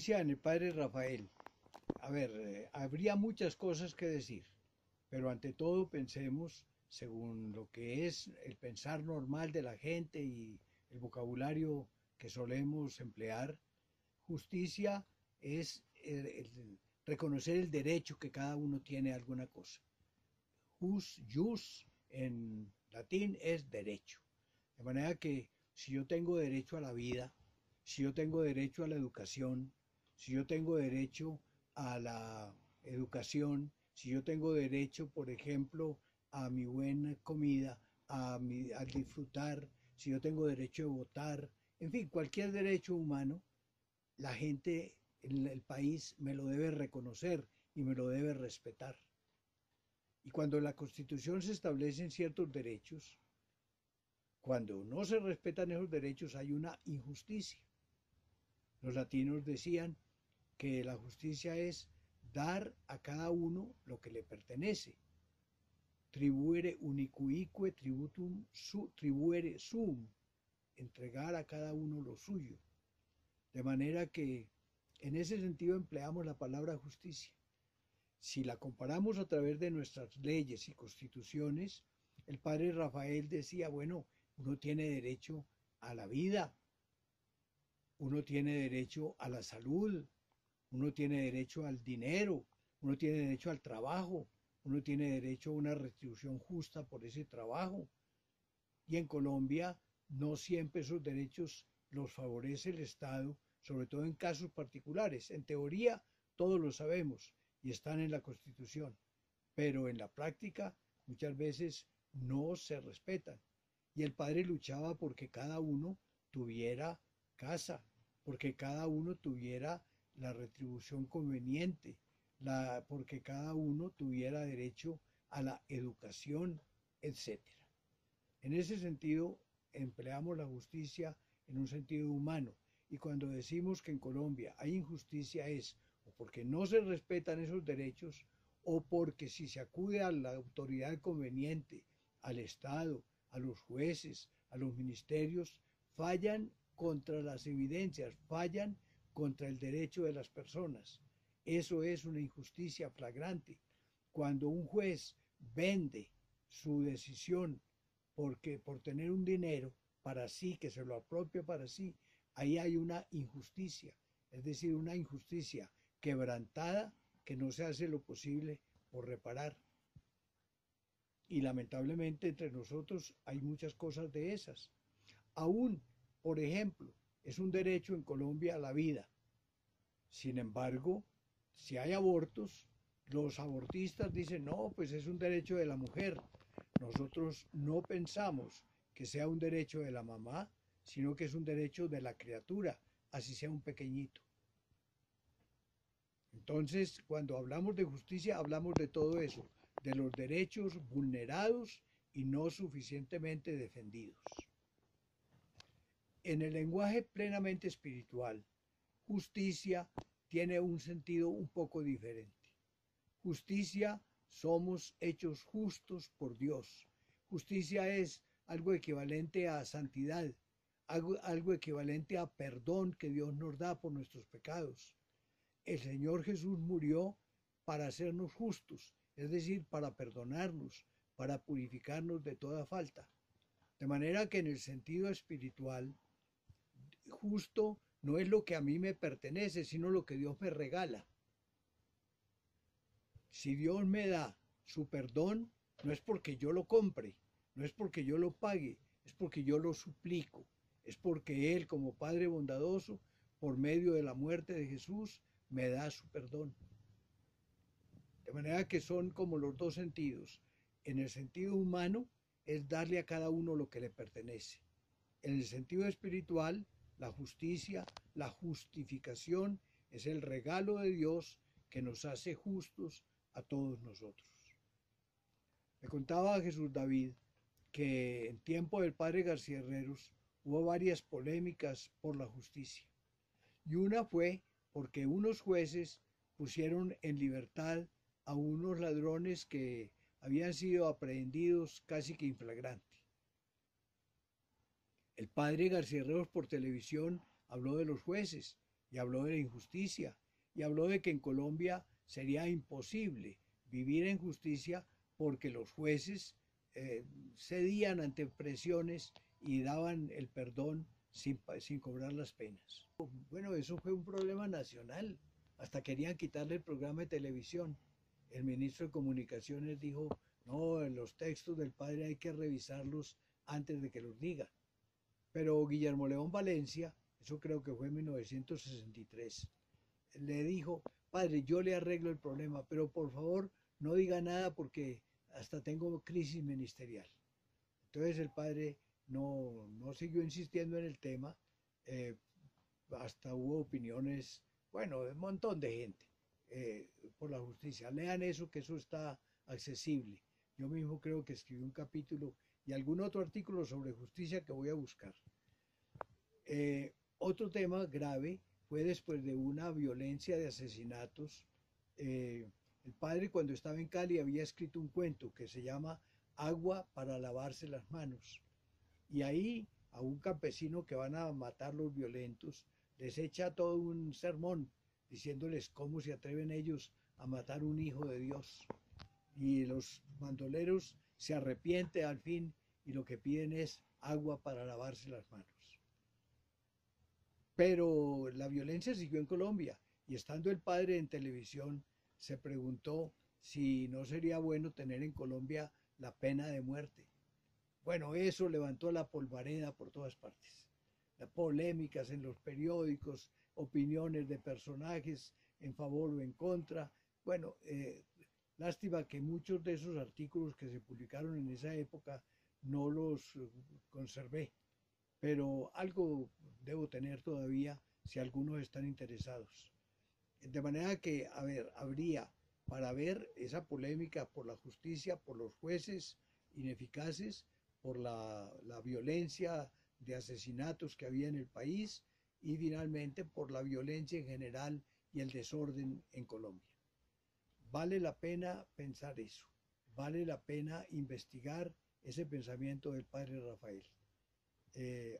Justicia en el padre Rafael. A ver, habría muchas cosas que decir, pero ante todo pensemos según lo que es el pensar normal de la gente y el vocabulario que solemos emplear. Justicia es reconocer el derecho que cada uno tiene a alguna cosa. Jus en latín es derecho. De manera que si yo tengo derecho a la vida, si yo tengo derecho a la educación, si yo tengo derecho a la educación, si yo tengo derecho, por ejemplo, a mi buena comida, a disfrutar, si yo tengo derecho de votar, en fin, cualquier derecho humano, la gente en el país me lo debe reconocer y me lo debe respetar. Y cuando en la Constitución se establecen ciertos derechos, cuando no se respetan esos derechos hay una injusticia. Los latinos decían que la justicia es dar a cada uno lo que le pertenece. Tribuere unicuique tributum tribuere sum, entregar a cada uno lo suyo. De manera que en ese sentido empleamos la palabra justicia. Si la comparamos a través de nuestras leyes y constituciones, el padre Rafael decía, bueno, uno tiene derecho a la vida, uno tiene derecho a la salud, uno tiene derecho al dinero, uno tiene derecho al trabajo, uno tiene derecho a una retribución justa por ese trabajo. Y en Colombia no siempre esos derechos los favorece el Estado, sobre todo en casos particulares. En teoría todos lo sabemos y están en la Constitución, pero en la práctica muchas veces no se respetan. Y el padre luchaba porque cada uno tuviera casa, porque cada uno tuviera la retribución conveniente, porque cada uno tuviera derecho a la educación, etc. En ese sentido, empleamos la justicia en un sentido humano. Y cuando decimos que en Colombia hay injusticia es o porque no se respetan esos derechos o porque si se acude a la autoridad conveniente, al Estado, a los jueces, a los ministerios, fallan contra las evidencias, fallan contra el derecho de las personas. Eso es una injusticia flagrante. Cuando un juez vende su decisión por tener un dinero para sí, que se lo apropia para sí, ahí hay una injusticia, es decir, una injusticia quebrantada que no se hace lo posible por reparar. Y lamentablemente entre nosotros hay muchas cosas de esas. Aún, por ejemplo, es un derecho en Colombia a la vida. Sin embargo, si hay abortos, los abortistas dicen, no, pues es un derecho de la mujer. Nosotros no pensamos que sea un derecho de la mamá, sino que es un derecho de la criatura, así sea un pequeñito. Entonces, cuando hablamos de justicia, hablamos de todo eso, de los derechos vulnerados y no suficientemente defendidos. En el lenguaje plenamente espiritual, justicia tiene un sentido un poco diferente. Justicia, somos hechos justos por Dios. Justicia es algo equivalente a santidad, algo equivalente a perdón que Dios nos da por nuestros pecados. El Señor Jesús murió para hacernos justos, es decir, para perdonarnos, para purificarnos de toda falta. De manera que en el sentido espiritual, justo no es lo que a mí me pertenece, sino lo que Dios me regala. Si Dios me da su perdón, no es porque yo lo compre, no es porque yo lo pague, es porque yo lo suplico, es porque Él, como Padre bondadoso, por medio de la muerte de Jesús, me da su perdón. De manera que son como los dos sentidos. En el sentido humano es darle a cada uno lo que le pertenece. En el sentido espiritual, la justicia, la justificación es el regalo de Dios que nos hace justos a todos nosotros. Me contaba Jesús David que en tiempo del padre García Herreros hubo varias polémicas por la justicia. Y una fue porque unos jueces pusieron en libertad a unos ladrones que habían sido aprehendidos casi que in flagrante. El padre García Herreros por televisión habló de los jueces y habló de la injusticia y habló de que en Colombia sería imposible vivir en justicia porque los jueces cedían ante presiones y daban el perdón sin cobrar las penas. Bueno, eso fue un problema nacional. Hasta querían quitarle el programa de televisión. El ministro de Comunicaciones dijo, no, los textos del padre hay que revisarlos antes de que los diga. Pero Guillermo León Valencia, eso creo que fue en 1963, le dijo, padre, yo le arreglo el problema, pero por favor no diga nada porque hasta tengo crisis ministerial. Entonces el padre no siguió insistiendo en el tema, eh, hasta hubo opiniones, bueno, de un montón de gente por la justicia. Lean eso, que eso está accesible. Yo mismo creo que escribí un capítulo y algún otro artículo sobre justicia que voy a buscar. Otro tema grave fue después de una violencia de asesinatos. El padre, cuando estaba en Cali, había escrito un cuento que se llama Agua para lavarse las manos. Y ahí a un campesino que van a matar los violentos les echa todo un sermón diciéndoles cómo se atreven ellos a matar un hijo de Dios. Y los bandoleros se arrepienten al fin y lo que piden es agua para lavarse las manos. Pero la violencia siguió en Colombia y estando el padre en televisión se preguntó si no sería bueno tener en Colombia la pena de muerte. Bueno, eso levantó la polvareda por todas partes. Las polémicas en los periódicos, opiniones de personajes en favor o en contra. Bueno, lástima que muchos de esos artículos que se publicaron en esa época no los conservé, pero algo debo tener todavía si algunos están interesados. De manera que, a ver, habría para ver esa polémica por la justicia, por los jueces ineficaces, por la violencia de asesinatos que había en el país y finalmente por la violencia en general y el desorden en Colombia. Vale la pena pensar eso, vale la pena investigar ese pensamiento del padre Rafael.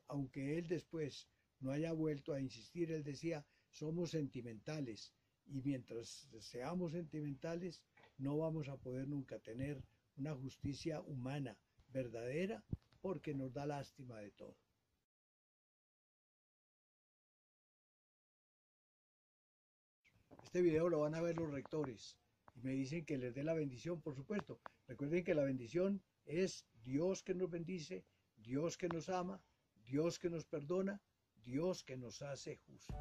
Aunque él después no haya vuelto a insistir, él decía, somos sentimentales y mientras seamos sentimentales no vamos a poder nunca tener una justicia humana, verdadera, porque nos da lástima de todo. Este video lo van a ver los rectores y me dicen que les dé la bendición, por supuesto. Recuerden que la bendición es Dios que nos bendice, Dios que nos ama, Dios que nos perdona, Dios que nos hace justos.